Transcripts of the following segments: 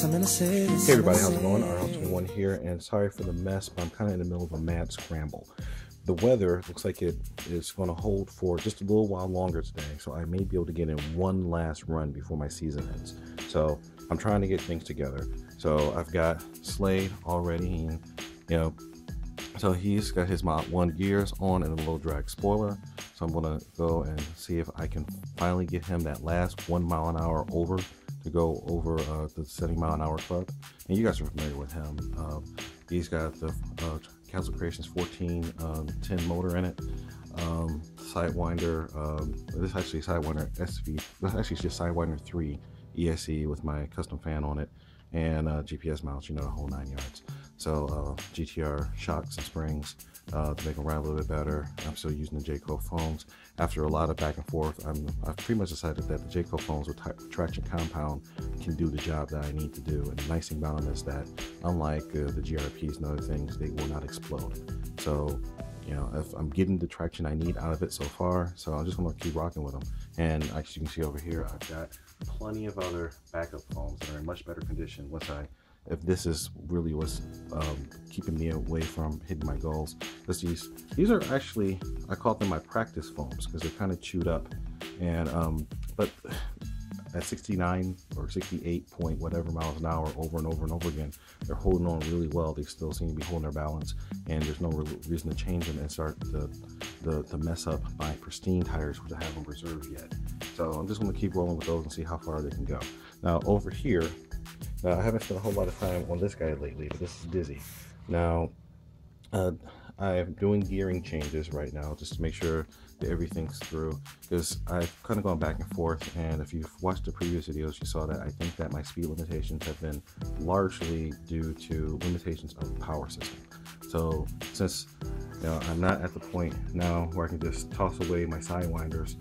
Hey everybody, how's it going? R21 here, and sorry for the mess, but I'm kind of in the middle of a mad scramble. The weather looks like it is going to hold for just a little while longer today, so I may be able to get in one last run before my season ends. So I'm trying to get things together. So I've got Slade already, and so he's got his Mod 1 gears on and a low drag spoiler. So I'm going to go and see if I can finally get him that last 1 mile an hour over to go over the 70 mile an hour club. And you guys are familiar with him. He's got the Council Creations 1410 motor in it. Sidewinder, this is actually Sidewinder SV, this actually is just Sidewinder 3 ESC with my custom fan on it, and GPS mounts, the whole 9 yards. So GTR shocks and springs to make them ride a little bit better. I'm still using the Jayco foams. After a lot of back and forth, I've pretty much decided that the Jayco foams with traction compound can do the job that I need to do. And the nice thing about them is that, unlike the GRPs and other things, they will not explode. So, if I'm getting the traction I need out of it so far, so I'm just going to keep rocking with them. And as you can see over here, I've got plenty of other backup foams that are in much better condition if this is really what's keeping me away from hitting my goals. Because these are actually, I call them my practice foams because they're kind of chewed up, and but at 69 or 68 point whatever miles an hour over and over and over again, they're holding on really well. They still seem to be holding their balance, and there's no reason to change them and start to mess up my pristine tires, which I haven't reserved yet. So I'm just going to keep rolling with those and see how far they can go. Now over here, I haven't spent a whole lot of time on this guy lately, but this is Dizzy. Now I'm doing gearing changes right now just to make sure that everything's through, because I've kind of gone back and forth, and if you've watched the previous videos, you saw that I think that my speed limitations have been largely due to limitations of the power system. So since I'm not at the point now where I can just toss away my sidewinders,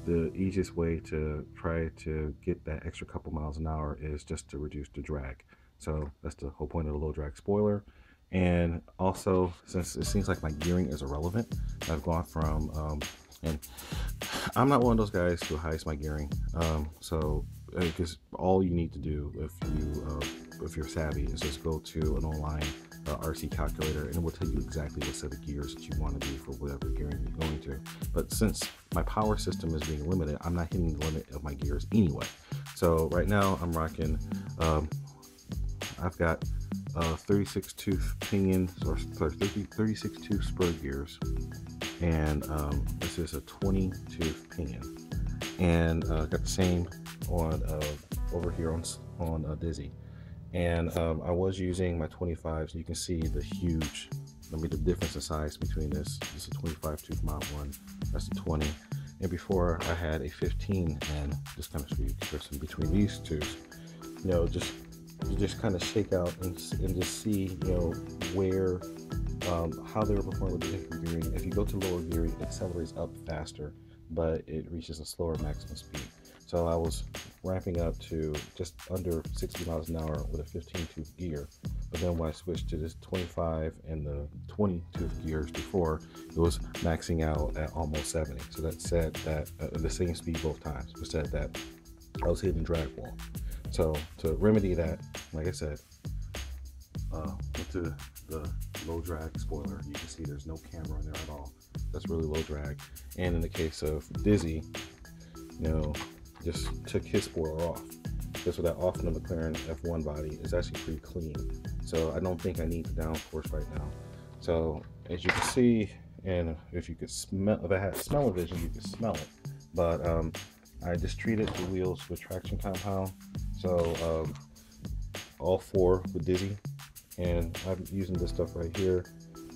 the easiest way to try to get that extra couple miles an hour is just to reduce the drag. So that's the whole point of the low drag spoiler. And also, since it seems like my gearing is irrelevant, I've gone from and I'm not one of those guys who hides my gearing, so because all you need to do if you're savvy is just go to an online RC calculator, and it will tell you exactly what set of gears that you want to do for whatever gearing you're going to. But since my power system is being limited, I'm not hitting the limit of my gears anyway. So right now I'm rocking, I've got 36 tooth pinions, or 36 tooth spur gears, and this is a 20 tooth pinion, and got the same on over here on Dizzy. And I was using my 25s. You can see the difference in size between this. This is a 25 tooth Mod 1. That's a 20. And before I had a 15, and just kind of show you the comparison between these two. Just kind of shake out and just see where how they were performing with the different gearing. If you go to lower gearing, it accelerates up faster, but it reaches a slower maximum speed. So I was ramping up to just under 60 miles an hour with a 15 tooth gear, but then when I switched to this 25 and the 20 tooth gears before, it was maxing out at almost 70. So that said that the same speed both times, but said that I was hitting drag wall. So to remedy that, like I said, with the low drag spoiler, you can see there's no camera in there at all. That's really low drag. And in the case of Dizzy, just took his spoiler off. Just with that off in the McLaren F1 body is actually pretty clean. So I don't think I need the downforce right now. So as you can see, and if you could smell, if I had smell-o-vision, you could smell it. But I just treated the wheels with traction compound. So all four with Dizzy, and I'm using this stuff right here,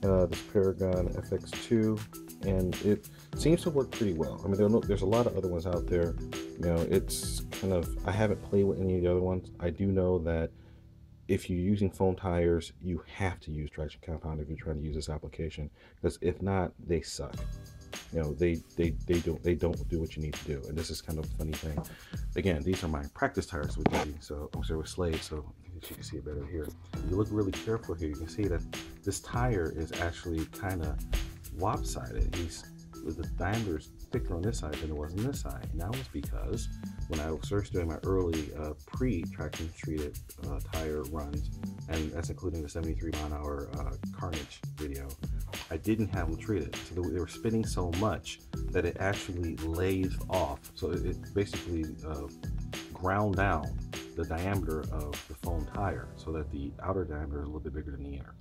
this Paragon FX2, and it seems to work pretty well. I mean, there's a lot of other ones out there. It's kind of, I haven't played with any of the other ones. I do know that if you're using foam tires, you have to use traction compound if you're trying to use this application, because if not, they suck. They don't do what you need to do. And this is kind of a funny thing. Again, these are my practice tires with Dizzy, so I'm sorry, with Slade, so you can see it better here. If you look really careful here, you can see that this tire is actually kind of lopsided. The diameter is thicker on this side than it was on this side. And that was because when I was first doing my early pre-traction treated tire runs, and that's including the 73 mile an hour Carnage video, I didn't have them treated. So they were spinning so much that it actually lathed off. So it basically ground down the diameter of the foam tire so that the outer diameter is a little bit bigger than the inner.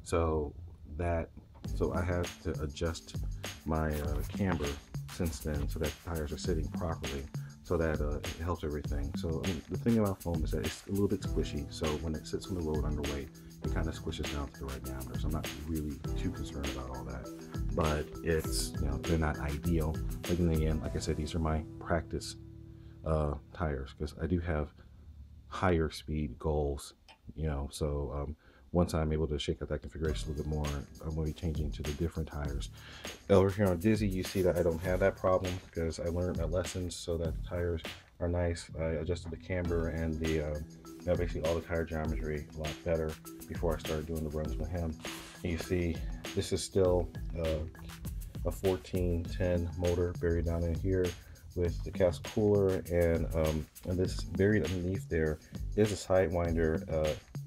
So I had to adjust my camber since then so that the tires are sitting properly, so that it helps everything. So I mean, the thing about foam is that it's a little bit squishy, so when it sits on the road underweight, it kind of squishes down to the right diameter. So I'm not really too concerned about all that, but it's, you know, they're not ideal. But in the end, like I said, these are my practice tires, because I do have higher speed goals, you know. So once I'm able to shake out that configuration a little bit more, I'm going to be changing to the different tires. Over here on Dizzy, you see that I don't have that problem because I learned my lessons so that the tires are nice. I adjusted the camber and the basically all the tire geometry a lot better before I started doing the runs with him. And you see this is still a 1410 motor buried down in here with the castle cooler, and this buried underneath there is a Sidewinder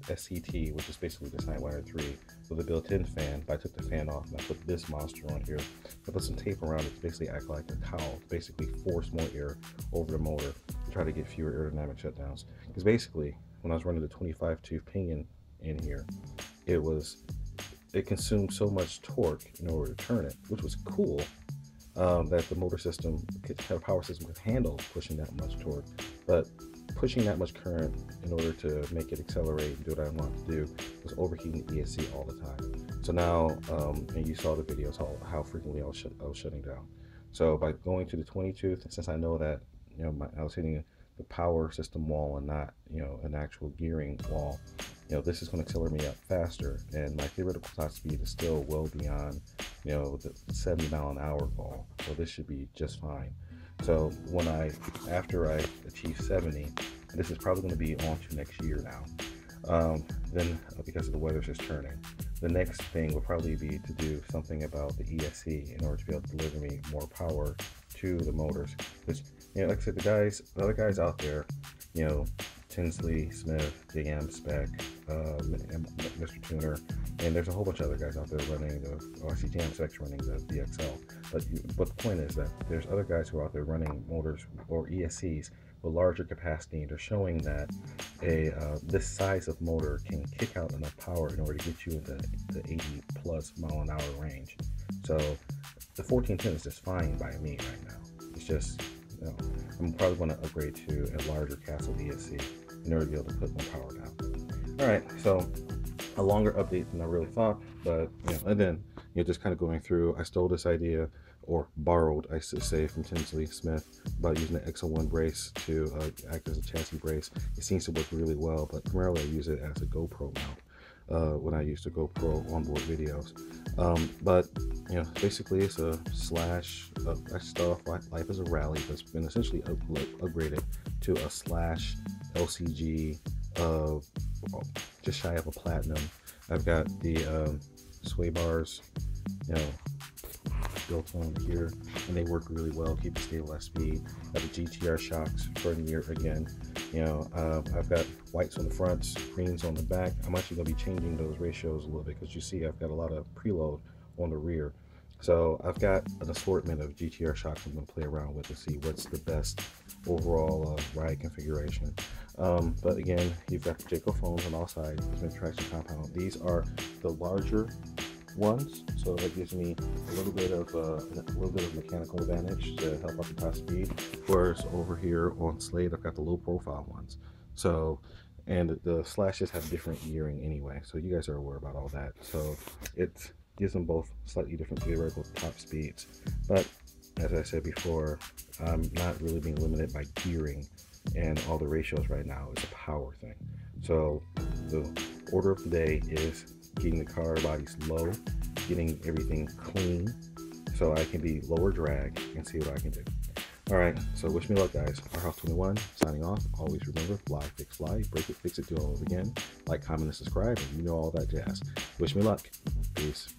SCT, which is basically the Sidewinder 3 with a built-in fan. But I took the fan off and I put this monster on here. I put some tape around it to basically act like a towel, to basically force more air over the motor to try to get fewer aerodynamic shutdowns. Because basically, when I was running the 25 tooth pinion in here, it consumed so much torque in order to turn it, which was cool. That the motor system, the power system, could handle pushing that much torque, but pushing that much current in order to make it accelerate and do what I want to do was overheating the ESC all the time. So now, and you saw the videos how frequently I was shutting down. So by going to the 20 tooth, since I know that, you know, I was hitting the power system wall and not, you know, an actual gearing wall, you know, this is going to accelerate me up faster, and my theoretical top speed is still well beyond, you know, the 70 mile an hour goal. So this should be just fine. So after I achieve 70, this is probably going to be on to next year now. Then because of the weather's just turning, the next thing will probably be to do something about the ESC in order to be able to deliver me more power to the motors. Which, you know, like I said, the other guys out there, you know, Tinsley, Smith, JM, Spec, Mr. Tuner, and there's a whole bunch of other guys out there running the RC JM Spec's running the VXL. But the point is that there's other guys who are out there running motors or ESCs with larger capacity, and they're showing that this size of motor can kick out enough power in order to get you in the 80 plus mile an hour range. So the 1410 is just fine by me right now. It's just, you know, I'm probably going to upgrade to a larger Castle ESC in order to be able to put more power down. All right, so a longer update than I really thought, but, you know, and then, you know, just kind of going through, I stole this idea, or borrowed, I should say, from Tinsley Smith about using the XO1 brace to act as a chassis brace. It seems to work really well, but primarily I use it as a GoPro mount when I use the GoPro onboard videos. But, you know, basically it's a slash, I start off life as a rally that's been essentially upgraded to a slash LCG, just shy of a platinum. I've got the sway bars, you know, built on here, and they work really well, keep it stable at speed. I have the GTR shocks for the year again. You know, I've got whites on the front, greens on the back. I'm actually going to be changing those ratios a little bit because you see I've got a lot of preload on the rear. So I've got an assortment of GTR shocks I'm going to play around with to see what's the best overall ride configuration. But again, you've got the Jayco foams on all sides. There's been traction compound. These are the larger ones, so that gives me a little bit of mechanical advantage to help out the top speed. Whereas over here on Slade, I've got the low profile ones. So, and the slashes have different gearing anyway, so you guys are aware about all that. So it gives them both slightly different theoretical top speeds. But as I said before, I'm not really being limited by gearing and all the ratios right now. It's a power thing. So the order of the day is getting the car bodies low, getting everything clean so I can be lower drag and see what I can do. All right, so wish me luck, guys. RHouse21 signing off. Always remember, fly, fix, break it, fix it, do it all over again. Like, comment, and subscribe, and you know all that jazz. Wish me luck. Peace.